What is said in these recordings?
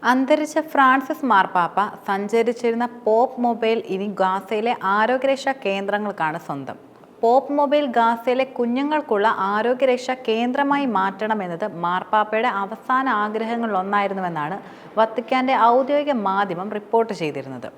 അന്തരിച്ച ഫ്രാൻസിസ് മാർപ്പാപ്പ സഞ്ചരിച്ചിരുന്ന പോപ്പ് മൊബൈൽ ഇനി ഗാസയിലെ ആരോഗ്യരക്ഷാ കേന്ദ്രങ്ങൾക്കാണ് സ്വന്തം. പോപ്പ് മൊബൈൽ ഗാസയിലെ കുഞ്ഞുങ്ങൾക്കുള്ള ആരോഗ്യരക്ഷാ കേന്ദ്രമായി മാറ്റണമെന്നത് മാർപ്പാപ്പയുടെ അവസാന ആഗ്രഹങ്ങളിലൊന്നായിരുന്നുവെന്നാണ് വത്തിക്കാന്റെ ഔദ്യോഗിക മാധ്യമം റിപ്പോർട്ട് ചെയ്തിരുന്നത്.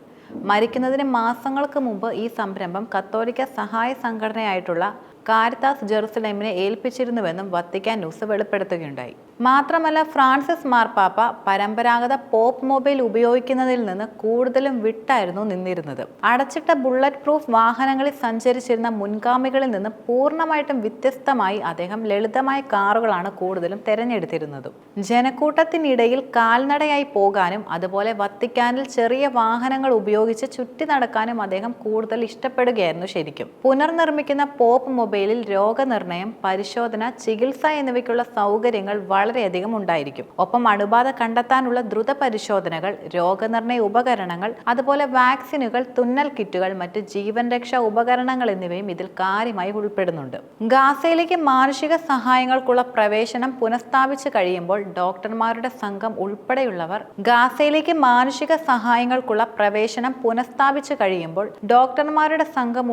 മരിക്കുന്നതിന് മാസങ്ങൾക്ക് മുമ്പ് ഈ സംരംഭം കത്തോലിക്ക സഹായ സംഘടനയായിട്ടുള്ള കാരിത്താസ് ജെറുസലേമിനെ ഏൽപ്പിച്ചിരുന്നുവെന്നും വത്തിക്കാൻ ന്യൂസ് വെളിപ്പെടുത്തുകയുണ്ടായി. മാത്രമല്ല, ഫ്രാൻസിസ് മാർപ്പാപ്പ പരമ്പരാഗത പോപ്പ് മൊബൈൽ ഉപയോഗിക്കുന്നതിൽ നിന്ന് കൂടുതലും വിട്ടായിരുന്നു നിന്നിരുന്നത്. അടച്ചിട്ട ബുള്ളറ്റ് പ്രൂഫ് വാഹനങ്ങളിൽ സഞ്ചരിച്ചിരുന്ന മുൻഗാമികളിൽ നിന്ന് പൂർണ്ണമായിട്ടും വ്യത്യസ്തമായി അദ്ദേഹം ലളിതമായ കാറുകളാണ് കൂടുതലും തെരഞ്ഞെടുത്തിരുന്നത്. ജനക്കൂട്ടത്തിനിടയിൽ കാൽനടയായി പോകാനും അതുപോലെ വത്തിക്കാനിൽ ചെറിയ വാഹനങ്ങൾ ഉപയോഗിച്ച് ചുറ്റി നടക്കാനും അദ്ദേഹം കൂടുതൽ ഇഷ്ടപ്പെടുകയായിരുന്നു. ശരിക്കും പുനർനിർമ്മിക്കുന്ന പോപ്പ് മൊബൈലിൽ രോഗനിർണയം, പരിശോധന, ചികിത്സ എന്നിവയ്ക്കുള്ള സൗകര്യങ്ങൾ വളരെയധികം ഉണ്ടായിരിക്കും. ഒപ്പം അണുബാധ കണ്ടെത്താനുള്ള ദ്രുത പരിശോധനകൾ, രോഗനിർണയ ഉപകരണങ്ങൾ, അതുപോലെ വാക്സിനുകൾ, തുന്നൽ കിറ്റുകൾ, മറ്റ് ജീവൻ രക്ഷാ ഉപകരണങ്ങൾ എന്നിവയും ഇതിൽ കാര്യമായി ഉൾപ്പെടുന്നുണ്ട്. ഗാസയിലേക്ക് മാനുഷിക സഹായങ്ങൾക്കുള്ള പ്രവേശനം പുനഃസ്ഥാപിച്ചു കഴിയുമ്പോൾ ഡോക്ടർമാരുടെ സംഘം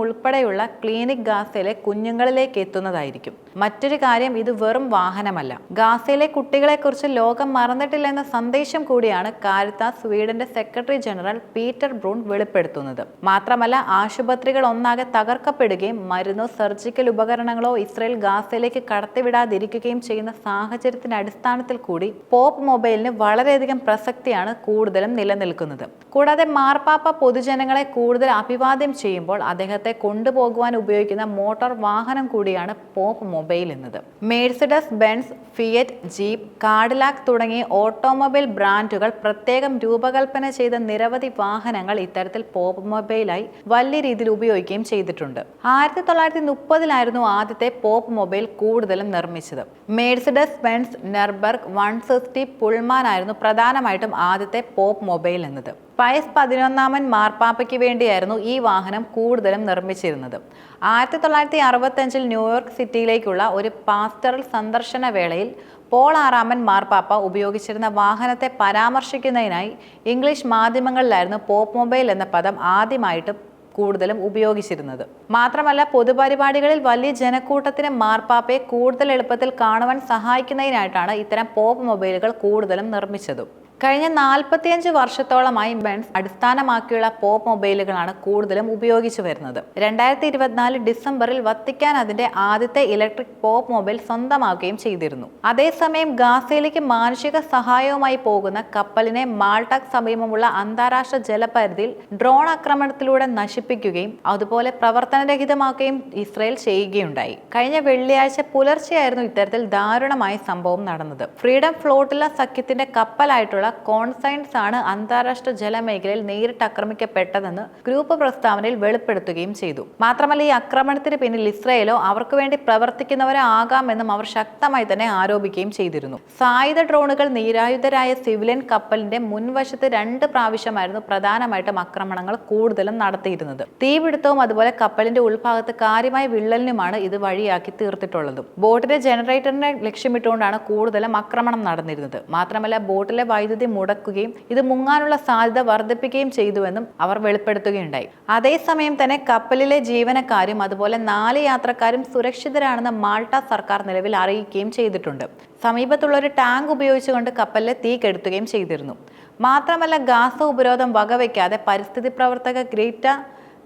ഉൾപ്പെടെയുള്ളവർ ക്ലിനിക് ഗാസയിലെ കുഞ്ഞുങ്ങളിലേക്ക് എത്തുന്നതായിരിക്കും. മറ്റൊരു കാര്യം, ഇത് വെറും വാഹനമല്ല. ഗാസയിലെ കുട്ടികളെക്കുറിച്ച് ലോകം മറന്നിട്ടില്ലെന്ന സന്ദേശം കൂടിയാണ് കാരിത്താസ് സ്വീഡന്റെ സെക്രട്ടറി ജനറൽ പീറ്റർ ബ്രൂൺ വെളിപ്പെടുത്തുന്നത്. മാത്രമല്ല, ആശുപത്രികൾ ഒന്നാകെ തകർക്കപ്പെടുകയും മരുന്നോ സർജിക്കൽ ഉപകരണങ്ങളോ ഇസ്രയേൽ ഗാസയിലേക്ക് കടത്തിവിടാതിരിക്കുകയും ചെയ്യുന്ന സാഹചര്യത്തിന്റെ അടിസ്ഥാനത്തിൽ കൂടി പോപ്പ് മൊബൈലിന് വളരെയധികം പ്രസക്തിയാണ് കൂടുതലും നിലനിൽക്കുന്നത്. കൂടാതെ മാർപ്പാപ്പ പൊതുജനങ്ങളെ കൂടുതൽ അഭിവാദ്യം ചെയ്യുമ്പോൾ അദ്ദേഹത്തെ കൊണ്ടുപോകുവാൻ ഉപയോഗിക്കുന്ന മോട്ടോർ വാഹനം കൂടിയാണ് പോപ്പ് മൊബൈൽ എന്നത്. Mercedes Benz, Fiat, jeep, Cadillac തുടങ്ങിയ ഓട്ടോമൊബൈൽ ബ്രാൻഡുകൾ പ്രത്യേകം രൂപകൽപ്പന ചെയ്ത നിരവധി വാഹനങ്ങൾ ഇത്തരത്തിൽ പോപ്പ് മൊബൈലായി വലിയ രീതിയിൽ ഉപയോഗിക്കുകയും ചെയ്തിട്ടുണ്ട്. 1930 ആദ്യത്തെ പോപ്പ് മൊബൈൽ കൂടുതലും നിർമ്മിച്ചത്. മേഴ്സിഡസ് ബെൻസ് നെർബർഗ് 160 പുൾമാൻ ആയിരുന്നു പ്രധാനമായിട്ടും ആദ്യത്തെ പോപ്പ് മൊബൈൽ എന്നത്. പയസ് 11 മാർപ്പാപ്പയ്ക്ക് വേണ്ടിയായിരുന്നു ഈ വാഹനം കൂടുതലും നിർമ്മിച്ചിരുന്നത്. 1965 ന്യൂയോർക്ക് സിറ്റിയിലേക്കുള്ള ഒരു പാസ്റ്ററൽ സന്ദർശന വേളയിൽ പോൾ 6 മാർപ്പാപ്പ ഉപയോഗിച്ചിരുന്ന വാഹനത്തെ പരാമർശിക്കുന്നതിനായി ഇംഗ്ലീഷ് മാധ്യമങ്ങളിലായിരുന്നു പോപ്പ് മൊബൈൽ എന്ന പദം ആദ്യമായിട്ട് കൂടുതലും ഉപയോഗിച്ചിരുന്നത്. മാത്രമല്ല, പൊതുപരിപാടികളിൽ വലിയ ജനക്കൂട്ടത്തിന് മാർപ്പാപ്പയെ കൂടുതൽ എളുപ്പത്തിൽ കാണുവാൻ സഹായിക്കുന്നതിനായിട്ടാണ് ഇത്തരം പോപ്പ് മൊബൈലുകൾ കൂടുതലും നിർമ്മിച്ചതും. കഴിഞ്ഞ 45 വർഷത്തോളമായി ബെൻസ് അടിസ്ഥാനമാക്കിയുള്ള പോപ്പ് മൊബൈലുകളാണ് കൂടുതലും ഉപയോഗിച്ചു വരുന്നത്. 2024 ഡിസംബറിൽ വത്തിക്കാൻ അതിന്റെ ആദ്യത്തെ ഇലക്ട്രിക് പോപ്പ് മൊബൈൽ സ്വന്തമാക്കുകയും ചെയ്തിരുന്നു. അതേസമയം ഗാസയിലേക്ക് മാനുഷിക സഹായവുമായി പോകുന്ന കപ്പലിനെ മാൾട്ടക്ക് സമീപമുള്ള അന്താരാഷ്ട്ര ജലപരിധിയിൽ ഡ്രോൺ ആക്രമണത്തിലൂടെ നശിപ്പിക്കുകയും അതുപോലെ പ്രവർത്തനരഹിതമാക്കുകയും ഇസ്രയേൽ ചെയ്യുകയുണ്ടായി. കഴിഞ്ഞ വെള്ളിയാഴ്ച പുലർച്ചെയായിരുന്നു ഇത്തരത്തിൽ ദാരുണമായ സംഭവം നടന്നത്. ഫ്രീഡം ഫ്ലോട്ടില സഖ്യത്തിന്റെ കപ്പലായിട്ടുള്ള കോൺസൈൻസ് ആണ് അന്താരാഷ്ട്ര ജലമേഖലയിൽ നേരിട്ട് ആക്രമിക്കപ്പെട്ടതെന്ന് ഗ്രൂപ്പ് പ്രസ്താവനയിൽ വെളിപ്പെടുത്തുകയും ചെയ്തു. മാത്രമല്ല, ഈ ആക്രമണത്തിന് പിന്നിൽ ഇസ്രയേലോ അവർക്ക് വേണ്ടി പ്രവർത്തിക്കുന്നവരോ ആകാമെന്നും അവർ ശക്തമായി തന്നെ ആരോപിക്കുകയും ചെയ്തിരുന്നു. സായുധ ഡ്രോണുകൾ നിരായുധരായ സിവിലിയൻ കപ്പലിന്റെ മുൻവശത്ത് 2 പ്രാവശ്യമായിരുന്നു പ്രധാനമായിട്ടും ആക്രമണങ്ങൾ കൂടുതലും നടത്തിയിരുന്നത്. തീപിടുത്തവും അതുപോലെ കപ്പലിന്റെ ഉൾഭാഗത്ത് കാര്യമായ വിള്ളലിനുമാണ് ഇത് വഴിയാക്കി തീർത്തിട്ടുള്ളതും. ബോട്ടിലെ ജനറേറ്ററിനെ ലക്ഷ്യമിട്ടുകൊണ്ടാണ് കൂടുതലും ആക്രമണം നടന്നിരുന്നത്. മാത്രമല്ല, ബോട്ടിലെ വൈദ്യുതി മുടക്കുകയും ഇത് മുങ്ങാനുള്ള സാധ്യത വർദ്ധിപ്പിക്കുകയും ചെയ്തുവെന്നും അവർ വെളിപ്പെടുത്തുകയുണ്ടായി. അതേസമയം തന്നെ കപ്പലിലെ ജീവനക്കാരും അതുപോലെ 4 യാത്രക്കാരും സുരക്ഷിതരാണെന്ന് മാൾട്ട സർക്കാർ നിലവിൽ അറിയിക്കുകയും ചെയ്തിട്ടുണ്ട്. സമീപത്തുള്ള ഒരു ടാങ്ക് ഉപയോഗിച്ചുകൊണ്ട് കപ്പലിലെ തീ കെടുത്തുകയും ചെയ്തിരുന്നു. മാത്രമല്ല, ഗാസ ഉപരോധം വകവയ്ക്കാതെ പരിസ്ഥിതി പ്രവർത്തക ഗ്രേറ്റ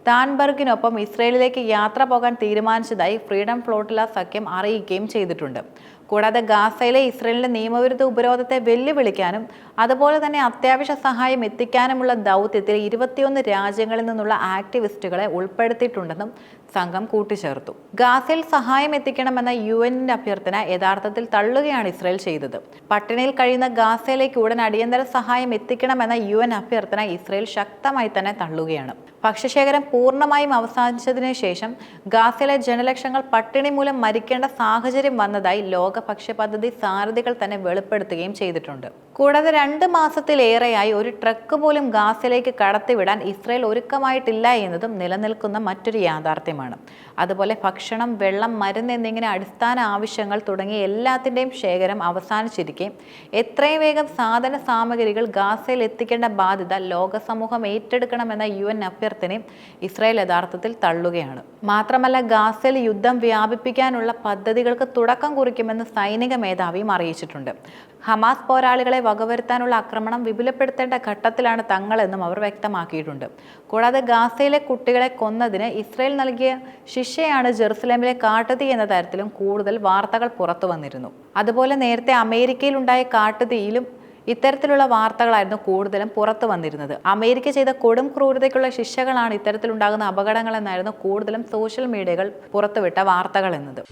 താൻബർഗിനൊപ്പം ഇസ്രയേലിലേക്ക് യാത്ര പോകാൻ തീരുമാനിച്ചതായി ഫ്രീഡം ഫ്ലോട്ടില സഖ്യം അറിയിക്കുകയും ചെയ്തിട്ടുണ്ട്. കൂടാതെ ഗാസയിലെ ഇസ്രയേലിന്റെ നിയമവിരുദ്ധ ഉപരോധത്തെ വെല്ലുവിളിക്കാനും അതുപോലെ തന്നെ അത്യാവശ്യ സഹായം എത്തിക്കാനുമുള്ള ദൗത്യത്തിൽ 21 രാജ്യങ്ങളിൽ നിന്നുള്ള ആക്ടിവിസ്റ്റുകളെ ഉൾപ്പെടുത്തിയിട്ടുണ്ടെന്നും സംഘം കൂട്ടിച്ചേർത്തു. ഗാസയിൽ സഹായം എത്തിക്കണമെന്ന UN-ന്റെ അഭ്യർത്ഥന യഥാർത്ഥത്തിൽ തള്ളുകയാണ് ഇസ്രയേൽ ചെയ്തത്. പട്ടിണിയിൽ കഴിയുന്ന ഗാസയിലേക്ക് ഉടൻ അടിയന്തര സഹായം എത്തിക്കണമെന്ന UN അഭ്യർത്ഥന ഇസ്രയേൽ ശക്തമായി തന്നെ തള്ളുകയാണ്. ഭക്ഷ്യശേഖരം പൂർണ്ണമായും അവസാനിച്ചതിനു ശേഷം ഗാസയിലെ ജനലക്ഷങ്ങൾ പട്ടിണി മൂലം മരിക്കേണ്ട സാഹചര്യം വന്നതായി ലോക ഭക്ഷ്യ പദ്ധതി സാരഥികൾ തന്നെ വെളിപ്പെടുത്തുകയും ചെയ്തിട്ടുണ്ട്. കൂടാതെ 2 മാസത്തിലേറെയായി ഒരു ട്രക്ക് പോലും ഗാസയിലേക്ക് കടത്തിവിടാൻ ഇസ്രായേൽ ഒരുക്കമായിട്ടില്ല എന്നതും നിലനിൽക്കുന്ന മറ്റൊരു യാഥാർത്ഥ്യമാണ്. അതുപോലെ ഭക്ഷണം, വെള്ളം, മരുന്ന് എന്നിങ്ങനെ അടിസ്ഥാന ആവശ്യങ്ങൾ തുടങ്ങിയ എല്ലാത്തിൻ്റെയും ശേഖരം അവസാനിച്ചിരിക്കെ എത്രയും വേഗം സാധന സാമഗ്രികൾ ഗാസയിൽ എത്തിക്കേണ്ട ബാധ്യത ലോക സമൂഹം ഏറ്റെടുക്കണമെന്ന UN അഭ്യർത്ഥനയും ഇസ്രായേൽ യഥാർത്ഥത്തിൽ തള്ളുകയാണ്. മാത്രമല്ല, ഗാസയിൽ യുദ്ധം വ്യാപിപ്പിക്കാനുള്ള പദ്ധതികൾക്ക് തുടക്കം കുറിക്കുമെന്ന് സൈനിക മേധാവിയും അറിയിച്ചിട്ടുണ്ട്. ഹമാസ് പോരാളികളെ വകവരുത്താനുള്ള ആക്രമണം വിപുലപ്പെടുത്തേണ്ട ഘട്ടത്തിലാണ് തങ്ങളെന്നും അവർ വ്യക്തമാക്കിയിട്ടുണ്ട്. കൂടാതെ ഗാസയിലെ കുട്ടികളെ കൊന്നതിന് ഇസ്രായേൽ നൽകിയ ശിക്ഷയാണ് ജെറുസലേമിലെ കാട്ടുതീ എന്ന തരത്തിലും കൂടുതൽ വാർത്തകൾ പുറത്തു വന്നിരുന്നു. അതുപോലെ നേരത്തെ അമേരിക്കയിലുണ്ടായ കാട്ടുതീയിലും ഇത്തരത്തിലുള്ള വാർത്തകളായിരുന്നു കൂടുതലും പുറത്തു വന്നിരുന്നത്. അമേരിക്ക ചെയ്ത കൊടും ക്രൂരതയ്ക്കുള്ള ശിക്ഷകളാണ് ഇത്തരത്തിലുണ്ടാകുന്ന അപകടങ്ങൾ എന്നായിരുന്നു കൂടുതലും സോഷ്യൽ മീഡിയകൾ പുറത്തുവിട്ട വാർത്തകൾ എന്നത്.